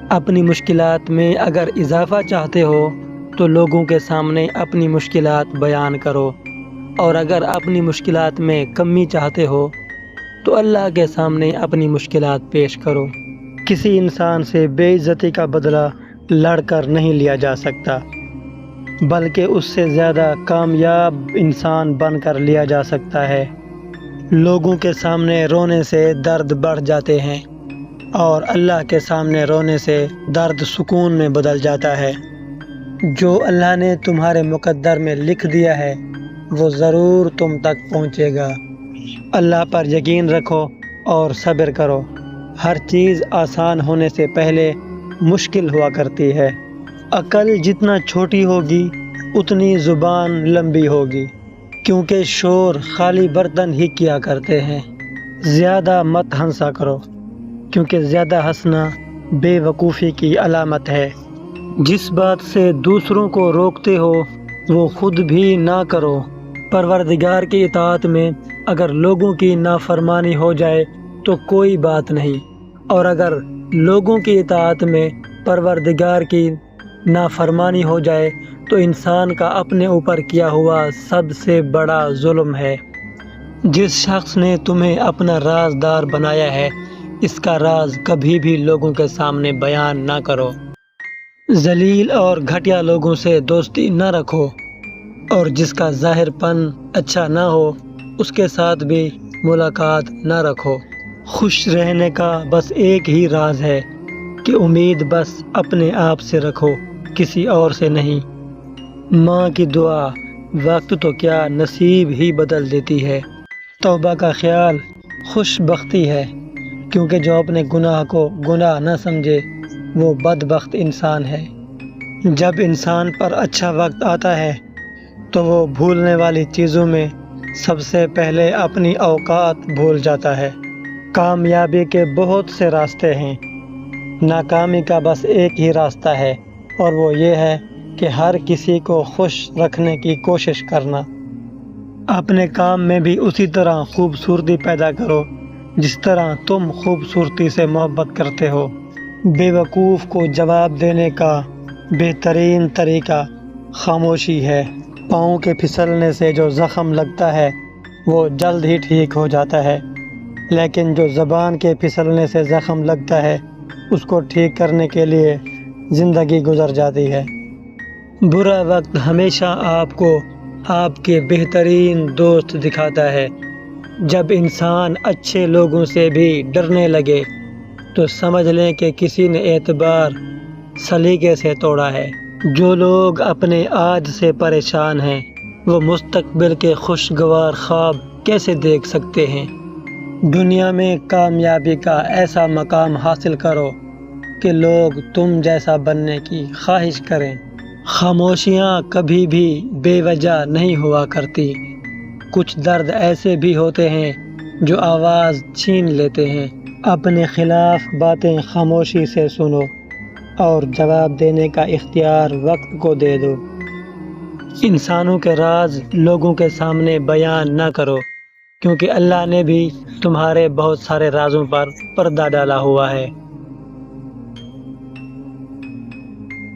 اپنی مشکلات میں اگر اضافہ چاہتے ہو تو لوگوں کے سامنے اپنی مشکلات بیان کرو، اور اگر اپنی مشکلات میں کمی چاہتے ہو تو اللہ کے سامنے اپنی مشکلات پیش کرو۔ کسی انسان سے بے عزتی کا بدلہ لڑ کر نہیں لیا جا سکتا، بلکہ اس سے زیادہ کامیاب انسان بن کر لیا جا سکتا ہے۔ لوگوں کے سامنے رونے سے درد بڑھ جاتے ہیں، اور اللہ کے سامنے رونے سے درد سکون میں بدل جاتا ہے۔ جو اللہ نے تمہارے مقدر میں لکھ دیا ہے وہ ضرور تم تک پہنچے گا۔ اللہ پر یقین رکھو اور صبر کرو۔ ہر چیز آسان ہونے سے پہلے مشکل ہوا کرتی ہے۔ عقل جتنا چھوٹی ہوگی اتنی زبان لمبی ہوگی، کیونکہ شور خالی برتن ہی کیا کرتے ہیں۔ زیادہ مت ہنسا کرو، کیونکہ زیادہ ہنسنا بے وقوفی کی علامت ہے۔ جس بات سے دوسروں کو روکتے ہو وہ خود بھی نہ کرو۔ پروردگار کی اطاعت میں اگر لوگوں کی نافرمانی ہو جائے تو کوئی بات نہیں، اور اگر لوگوں کی اطاعت میں پروردگار کی نافرمانی ہو جائے تو انسان کا اپنے اوپر کیا ہوا سب سے بڑا ظلم ہے۔ جس شخص نے تمہیں اپنا رازدار بنایا ہے اس کا راز کبھی بھی لوگوں کے سامنے بیان نہ کرو۔ ذلیل اور گھٹیا لوگوں سے دوستی نہ رکھو، اور جس کا ظاہر پن اچھا نہ ہو اس کے ساتھ بھی ملاقات نہ رکھو۔ خوش رہنے کا بس ایک ہی راز ہے کہ امید بس اپنے آپ سے رکھو، کسی اور سے نہیں۔ ماں کی دعا وقت تو کیا نصیب ہی بدل دیتی ہے۔ توبہ کا خیال خوش بختی ہے، کیونکہ جو اپنے گناہ کو گناہ نہ سمجھے وہ بدبخت انسان ہے۔ جب انسان پر اچھا وقت آتا ہے تو وہ بھولنے والی چیزوں میں سب سے پہلے اپنی اوقات بھول جاتا ہے۔ کامیابی کے بہت سے راستے ہیں، ناکامی کا بس ایک ہی راستہ ہے، اور وہ یہ ہے کہ ہر کسی کو خوش رکھنے کی کوشش کرنا۔ اپنے کام میں بھی اسی طرح خوبصورتی پیدا کرو جس طرح تم خوبصورتی سے محبت کرتے ہو۔ بے وقوف کو جواب دینے کا بہترین طریقہ خاموشی ہے۔ پاؤں کے پھسلنے سے جو زخم لگتا ہے وہ جلد ہی ٹھیک ہو جاتا ہے، لیکن جو زبان کے پھسلنے سے زخم لگتا ہے اس کو ٹھیک کرنے کے لیے زندگی گزر جاتی ہے۔ برا وقت ہمیشہ آپ کو آپ کے بہترین دوست دکھاتا ہے۔ جب انسان اچھے لوگوں سے بھی ڈرنے لگے تو سمجھ لیں کہ کسی نے اعتبار سلیقے سے توڑا ہے۔ جو لوگ اپنے آج سے پریشان ہیں وہ مستقبل کے خوشگوار خواب کیسے دیکھ سکتے ہیں؟ دنیا میں کامیابی کا ایسا مقام حاصل کرو کہ لوگ تم جیسا بننے کی خواہش کریں۔ خاموشیاں کبھی بھی بے وجہ نہیں ہوا کرتی۔ کچھ درد ایسے بھی ہوتے ہیں جو آواز چھین لیتے ہیں۔ اپنے خلاف باتیں خاموشی سے سنو، اور جواب دینے کا اختیار وقت کو دے دو۔ انسانوں کے راز لوگوں کے سامنے بیان نہ کرو، کیونکہ اللہ نے بھی تمہارے بہت سارے رازوں پر پردہ ڈالا ہوا ہے۔